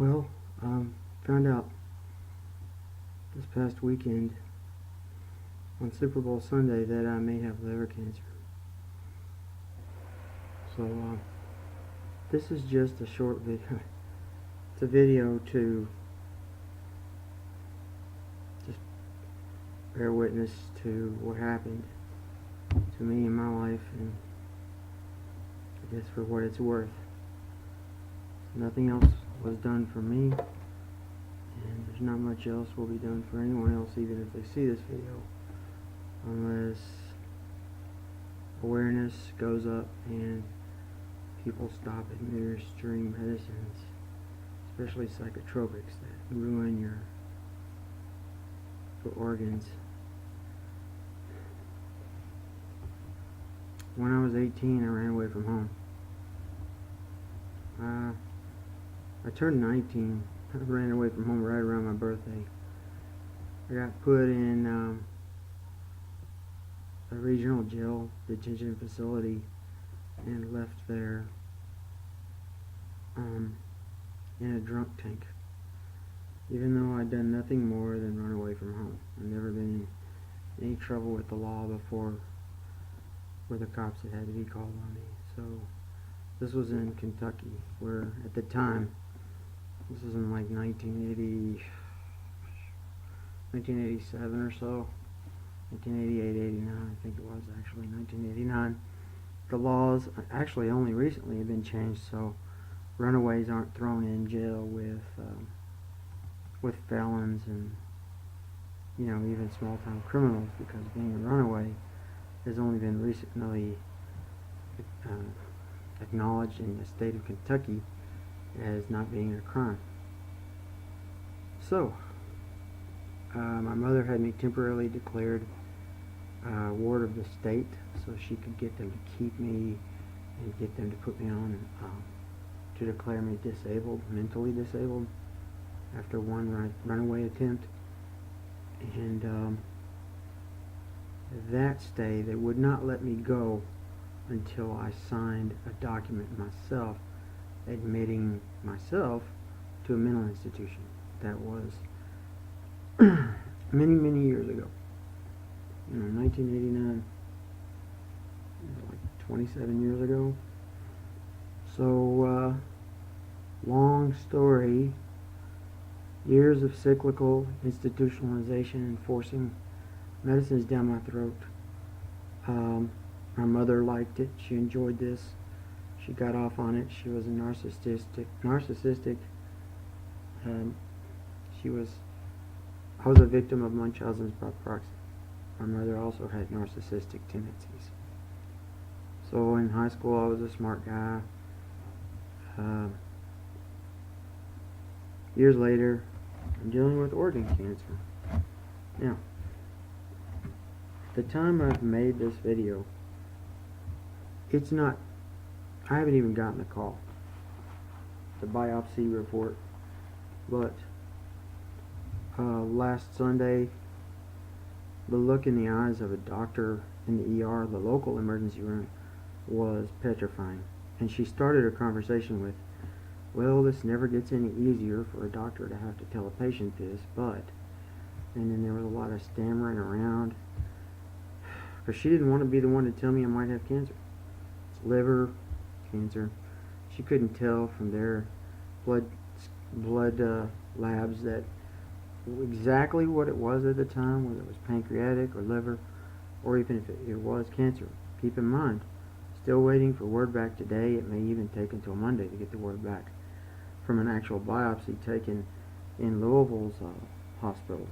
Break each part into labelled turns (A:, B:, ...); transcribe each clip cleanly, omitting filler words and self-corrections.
A: Well, found out this past weekend on Super Bowl Sunday that I may have liver cancer. So, this is just a short video. It's a video to just bear witness to what happened to me in my life, and I guess for what it's worth. Nothing else was done for me, and there's not much else will be done for anyone else, even if they see this video, unless awareness goes up and people stop administering medicines, especially psychotropics that ruin your organs. When I was 18, I ran away from home. I turned 19. I ran away from home right around my birthday. I got put in a regional jail detention facility and left there in a drunk tank, even though I'd done nothing more than run away from home. I'd never been in any trouble with the law before, where the cops had to be called on me. So this was in Kentucky, where at the time, this was in like 1987 or so, 1988, 89, I think it was actually 1989. The laws actually only recently have been changed, so runaways aren't thrown in jail with felons and, you know, even small-time criminals, because being a runaway has only been recently acknowledged in the state of Kentucky as not being a crime. So, my mother had me temporarily declared ward of the state, so she could get them to keep me and get them to put me on to declare me disabled, mentally disabled, after one runaway attempt. And that stay, they would not let me go until I signed a document myself admitting myself to a mental institution. That was many years ago. 1989, like 27 years ago. So, long story, years of cyclical institutionalization and forcing medicines down my throat. My mother liked it. She enjoyed this. She got off on it. She was a narcissistic. I was a victim of Munchausen's by proxy. My mother also had narcissistic tendencies. So in high school, I was a smart guy. Years later, I'm dealing with organ cancer. Now, at the time I've made this video, I haven't even gotten the call, the biopsy report, but last Sunday, the look in the eyes of a doctor in the ER, the local emergency room, was petrifying. And she started her conversation with, well, this never gets any easier for a doctor to have to tell a patient this, but, and then there was a lot of stammering around, because she didn't want to be the one to tell me I might have cancer. It's liver cancer. She couldn't tell from their blood labs that exactly what it was at the time, whether it was pancreatic or liver, or even if it was cancer. Keep in mind, still waiting for word back today. It may even take until Monday to get the word back from an actual biopsy taken in Louisville's hospital.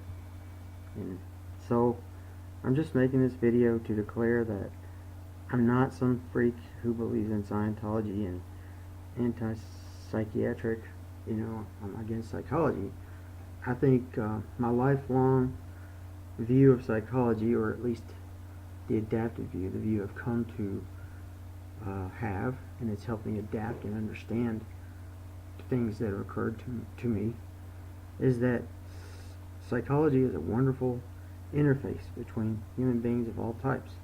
A: And so I'm just making this video to declare that I'm not some freak who believes in Scientology and anti-psychiatric. I'm against psychology. I think my lifelong view of psychology, or at least the adaptive view, the view I've come to have, and it's helping adapt and understand things that have occurred to me, is that psychology is a wonderful interface between human beings of all types.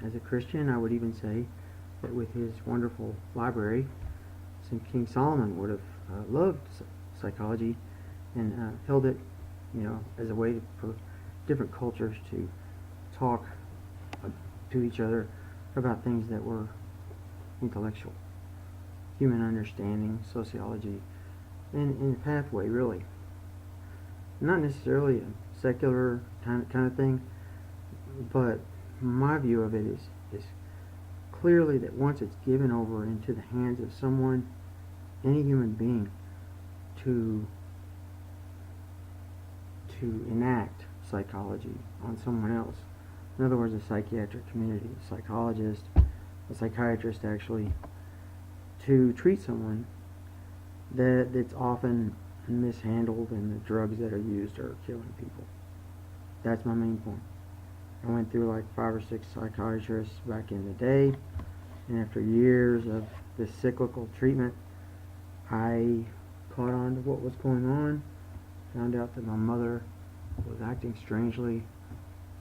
A: As a Christian, I would even say that with his wonderful library, King Solomon would have loved psychology and held it, as a way for different cultures to talk to each other about things that were intellectual, human understanding, sociology, and a pathway, really. Not necessarily a secular kind of thing, but my view of it is clearly that once it's given over into the hands of someone, any human being, to enact psychology on someone else. In other words, a psychiatric community, a psychologist, a psychiatrist actually, to treat someone that's often mishandled and the drugs that are used are killing people. That's my main point. I went through like 5 or 6 psychiatrists back in the day, and after years of this cyclical treatment, I caught on to what was going on, found out that my mother was acting strangely,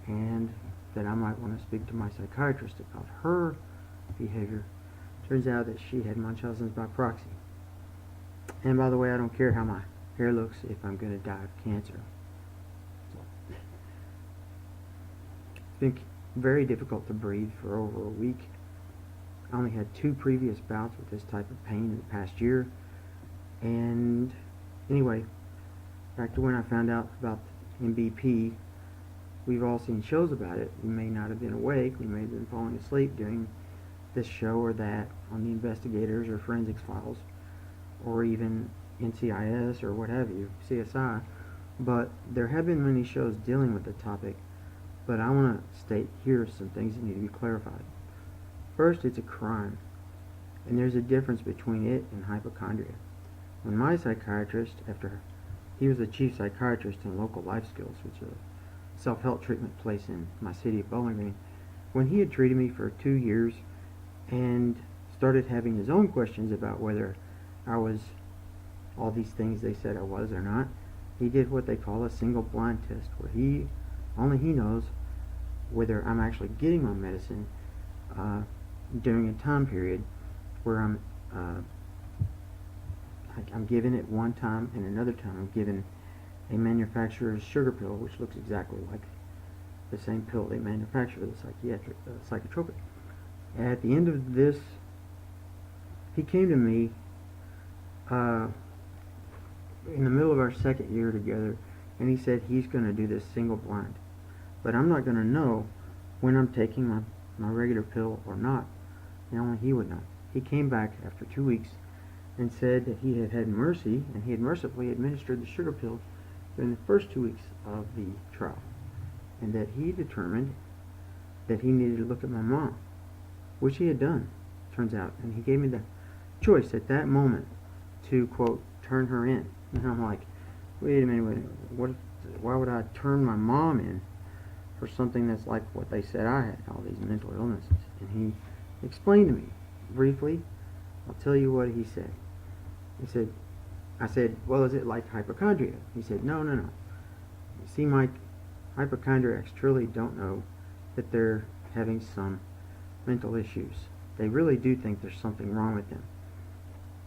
A: and that I might want to speak to my psychiatrist about her behavior. Turns out that she had Munchausen's by proxy. And by the way, I don't care how my hair looks if I'm going to die of cancer. So, it's been very difficult to breathe for over a week. I only had 2 previous bouts with this type of pain in the past year. And anyway, back to when I found out about MBP. We've all seen shows about it. We may not have been awake. We may have been falling asleep during this show or that on the Investigators or Forensics Files, or even NCIS or what have you, CSI. But there have been many shows dealing with the topic, but I want to state here some things that need to be clarified. First, it's a crime, and there's a difference between it and hypochondria. When my psychiatrist, after he was the chief psychiatrist in Local Life Skills, which is a self-help treatment place in my city of Bowling Green, when he had treated me for 2 years and started having his own questions about whether I was all these things they said I was or not, he did what they call a single blind test, where only he knows whether I'm actually getting my medicine during a time period where I'm given it one time, and another time I'm given a manufacturer's sugar pill, which looks exactly like the same pill they manufacture, the psychotropic. At the end of this, he came to me in the middle of our 2nd year together, and he said he's going to do this single blind, but I'm not going to know when I'm taking my regular pill or not, and only he would know. He came back after 2 weeks and said that he had had mercy, and he had mercifully administered the sugar pill during the first 2 weeks of the trial, and that he determined that he needed to look at my mom, which he had done, turns out, and he gave me the choice at that moment to, quote, turn her in. And I'm like, wait a minute, why would I turn my mom in for something that's like what they said I had, all these mental illnesses? And he explained to me briefly. I'll tell you what he said. I said, well, is it like hypochondria? He said, no. You see, Mike, hypochondriacs truly don't know that they're having some mental issues. They really do think there's something wrong with them.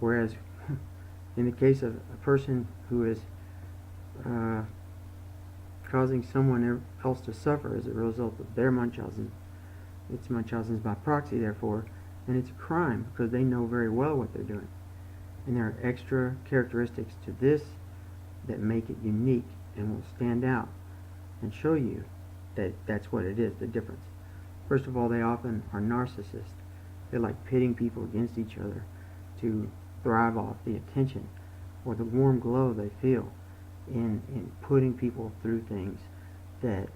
A: Whereas, in the case of a person who is causing someone else to suffer as a result of their Munchausen, it's Munchausen's by proxy, therefore, and it's a crime because they know very well what they're doing. And there are extra characteristics to this that make it unique and will stand out and show you that that's what it is, the difference. First of all, they often are narcissists. They like pitting people against each other to thrive off the attention or the warm glow they feel in putting people through things that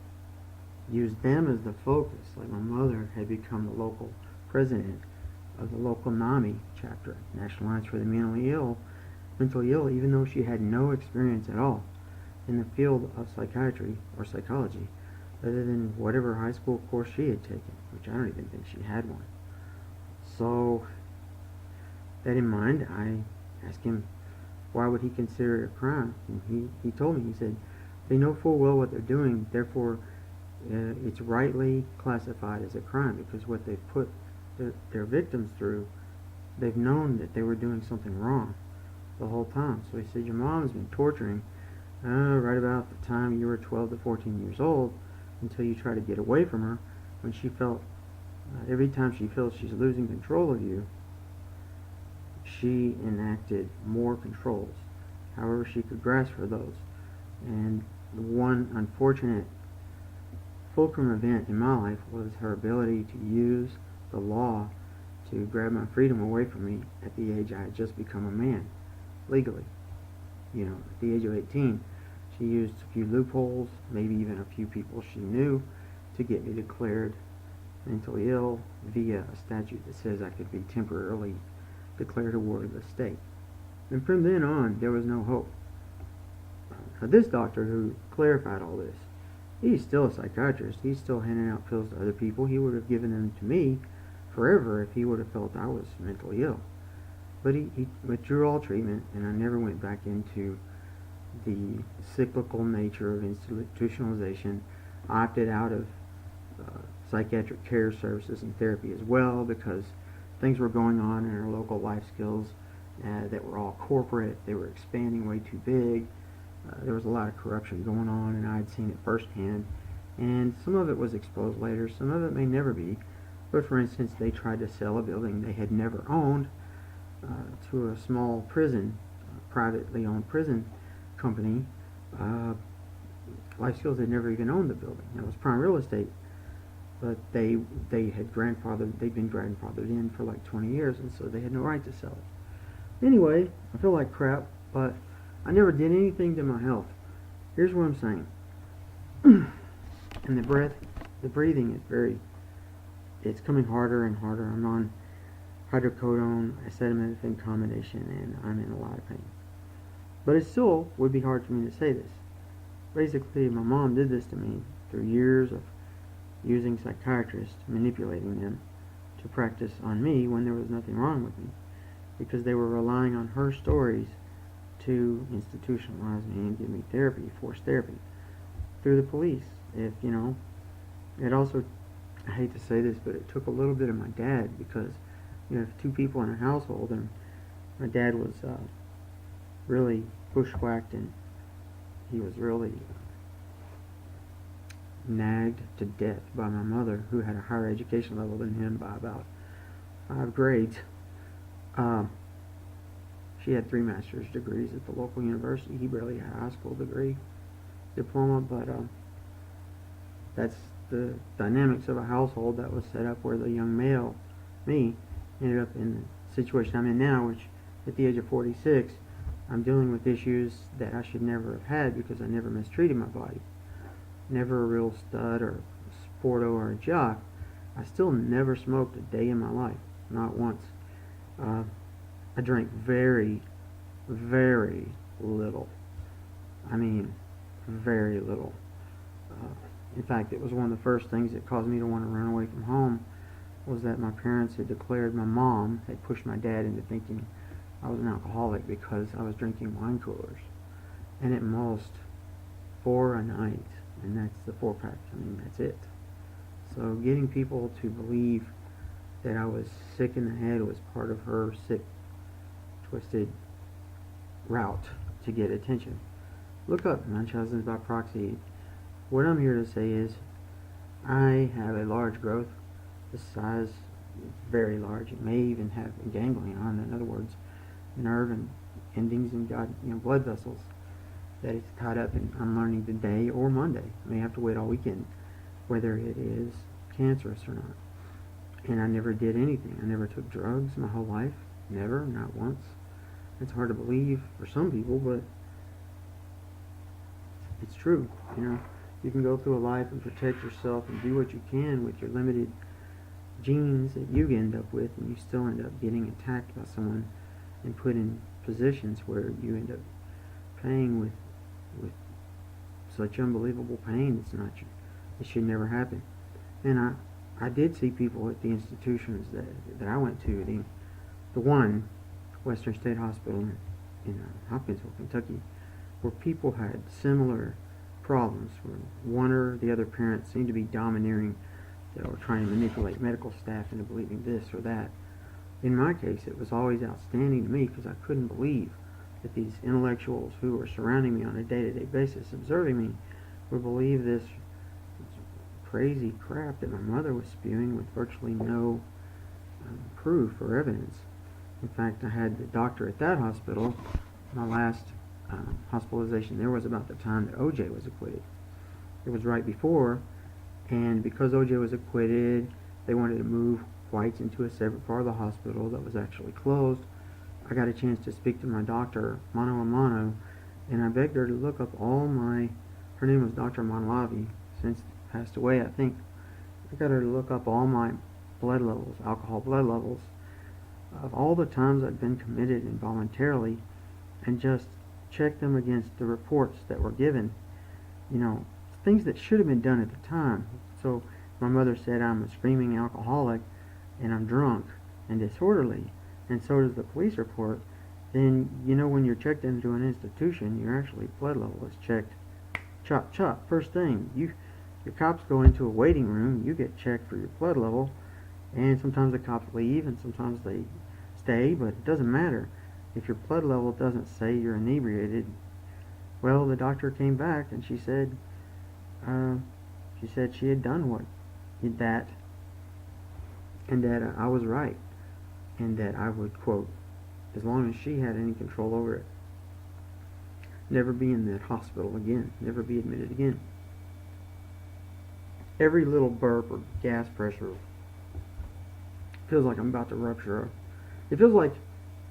A: use them as the focus. Like my mother had become the local president of the local NAMI chapter, National Alliance for the Mentally Ill, even though she had no experience at all in the field of psychiatry or psychology, other than whatever high school course she had taken, which I don't even think she had one. So, that in mind, I asked him, why would he consider it a crime? And he told me, he said, they know full well what they're doing, therefore it's rightly classified as a crime, because what they've put their victims through, they've known that they were doing something wrong. the whole time. So he said, your mom's been torturing right about the time you were 12 to 14 years old until you try to get away from her. When she felt, every time she feels she's losing control of you, she enacted more controls, however she could grasp for those. And the one unfortunate fulcrum event in my life was her ability to use the law to grab my freedom away from me at the age I had just become a man, legally. At the age of 18, she used a few loopholes, maybe even a few people she knew, to get me declared mentally ill via a statute that says I could be temporarily declared a ward of the state. And from then on, there was no hope. Now, this doctor who clarified all this, he's still a psychiatrist. He's still handing out pills to other people. He would have given them to me forever if he would have felt I was mentally ill. But he withdrew all treatment, and I never went back into the cyclical nature of institutionalization. I opted out of psychiatric care services and therapy as well, because things were going on in our local life skills that were all corporate. They were expanding way too big. There was a lot of corruption going on, and I had seen it firsthand. And some of it was exposed later. Some of it may never be. But for instance, they tried to sell a building they had never owned to a small prison, privately owned prison company. Life Skills had never even owned the building. It was prime real estate, but they had they'd been grandfathered in for like 20 years, and so they had no right to sell it. Anyway, I feel like crap, but I never did anything to my health. Here's what I'm saying. And the breathing is it's coming harder and harder. I'm on hydrocodone, acetaminophen combination, and I'm in a lot of pain. But it still would be hard for me to say this. Basically, my mom did this to me through years of using psychiatrists, manipulating them to practice on me when there was nothing wrong with me, because they were relying on her stories to institutionalize me and give me therapy, forced therapy, through the police. It also, I hate to say this, but it took a little bit of my dad, because if two people in a household, and my dad was really bushwhacked, and he was really nagged to death by my mother, who had a higher education level than him by about 5 grades. She had 3 master's degrees at the local university. He barely had a high school diploma, but that's the dynamics of a household that was set up where the young male, me, ended up in the situation I'm in now, which at the age of 46, I'm dealing with issues that I should never have had, because I never mistreated my body. Never a real stud or a sporto or a jock. I still never smoked a day in my life, not once. I drank very, very little. I mean, very little. In fact, it was one of the first things that caused me to want to run away from home, was that my parents had declared, my mom had pushed my dad into thinking I was an alcoholic because I was drinking wine coolers. And at most 4 a night, and that's the 4-pack. I mean, that's it. So getting people to believe that I was sick in the head was part of her sick, twisted route to get attention. Look up Munchausen's by proxy. What I'm here to say is, I have a large growth. The size is very large. It may even have a ganglion, in other words, nerve and endings and blood vessels that it's tied up in. I'm learning today or Monday. I may have to wait all weekend whether it is cancerous or not. And I never did anything. I never took drugs my whole life. Never, not once. It's hard to believe for some people, but it's true. You can go through a life and protect yourself and do what you can with your limited genes that you end up with, and you still end up getting attacked by someone and put in positions where you end up paying with such unbelievable pain. It should never happen. And I did see people at the institutions that I went to, the one, Western State Hospital in Hopkinsville, Kentucky, where people had similar problems, where one or the other parent seemed to be domineering, or trying to manipulate medical staff into believing this or that. In my case, it was always outstanding to me, because I couldn't believe that these intellectuals who were surrounding me on a day-to-day basis, observing me, would believe this crazy crap that my mother was spewing with virtually no proof or evidence. In fact, I had the doctor at that hospital. My last hospitalization there was about the time that O.J. was acquitted. It was right before, and because O.J. was acquitted, they wanted to move whites into a separate part of the hospital that was actually closed. I got a chance to speak to my doctor, mano a mano, and I begged her to look up all my, her name was Dr. Manlavi, since passed away, I think. I got her to look up all my blood levels, alcohol blood levels, of all the times I'd been committed involuntarily, and just check them against the reports that were given. Things that should have been done at the time. So my mother said I'm a screaming alcoholic and I'm drunk and disorderly, and so does the police report. Then when you're checked into an institution, your actually blood level is checked. Chop chop. First thing, your cops go into a waiting room, you get checked for your blood level, and sometimes the cops leave and sometimes they stay, but it doesn't matter. If your blood level doesn't say you're inebriated, well, the doctor came back and she said she had done that, and that I was right, and that I would, quote, as long as she had any control over it, never be in that hospital again, never be admitted again. Every little burp or gas pressure feels like I'm about to rupture. It feels like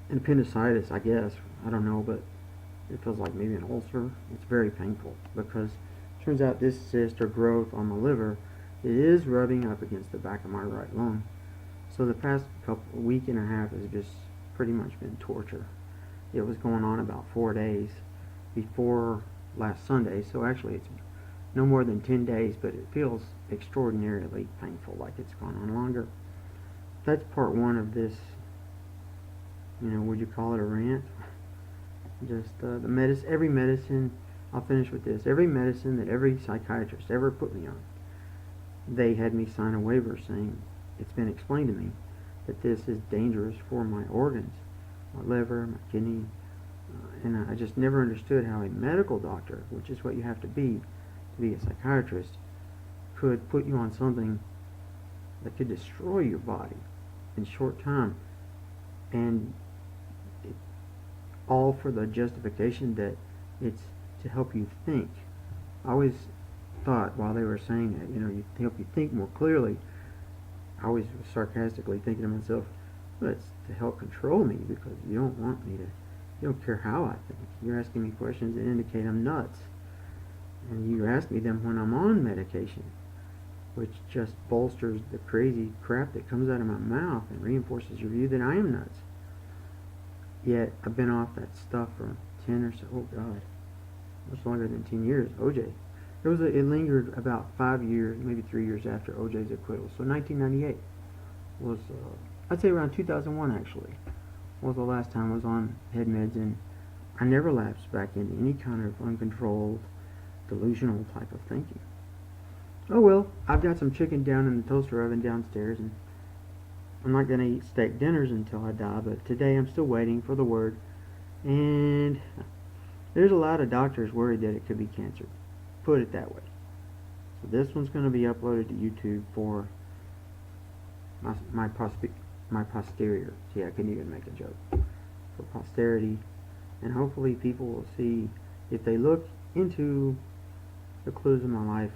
A: an appendicitis, I guess. I don't know, but it feels like maybe an ulcer. It's very painful because it turns out this cyst or growth on my liver, it is rubbing up against the back of my right lung. So the past week and a half has just pretty much been torture. It was going on about 4 days before last Sunday, so actually it's no more than 10 days, but it feels extraordinarily painful, like it's gone on longer. That's part one of this, would you call it a rant? Just every medicine, I'll finish with this, every medicine that every psychiatrist ever put me on, they had me sign a waiver saying, it's been explained to me that this is dangerous for my organs, my liver, my kidney, and I just never understood how a medical doctor, which is what you have to be a psychiatrist, could put you on something that could destroy your body in short time, and all for the justification that it's to help you think. I always thought while they were saying that, you help you think more clearly. I always was sarcastically thinking to myself, well, it's to help control me because you don't care how I think. You're asking me questions that indicate I'm nuts. And you ask me them when I'm on medication, which just bolsters the crazy crap that comes out of my mouth and reinforces your view that I am nuts. Yet I've been off that stuff for 10 or so, much longer than 10 years. OJ. It lingered about 5 years, maybe 3 years after OJ's acquittal. So 1998 was, I'd say around 2001 actually, was the last time I was on head meds, and I never lapsed back into any kind of uncontrolled, delusional type of thinking. Oh well, I've got some chicken down in the toaster oven downstairs, and I'm not going to eat steak dinners until I die, but today I'm still waiting for the word, and there's a lot of doctors worried that it could be cancer. Put it that way. So this one's going to be uploaded to YouTube for my posterior. See, I couldn't even make a joke. For posterity, and hopefully people will see, if they look into the clues in my life,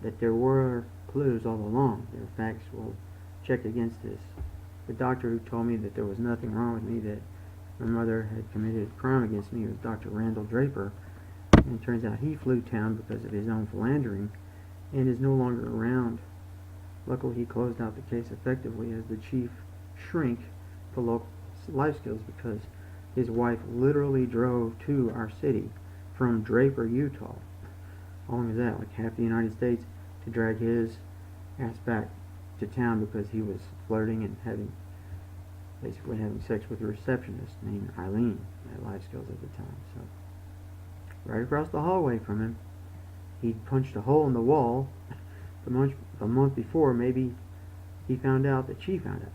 A: that there were clues all along. Their facts will check against this. The doctor who told me that there was nothing wrong with me, that my mother had committed a crime against me, was Dr. Randall Draper. And it turns out he flew town because of his own philandering and is no longer around. Luckily, he closed out the case effectively as the chief shrink for local life skills, because his wife literally drove to our city from Draper, Utah. How long is that? Like half the United States, to drag his ass back to town because he was flirting and basically having sex with a receptionist named Eileen at Life Skills at the time. So right across the hallway from him, he punched a hole in the wall. A month before, maybe he found out that she found out.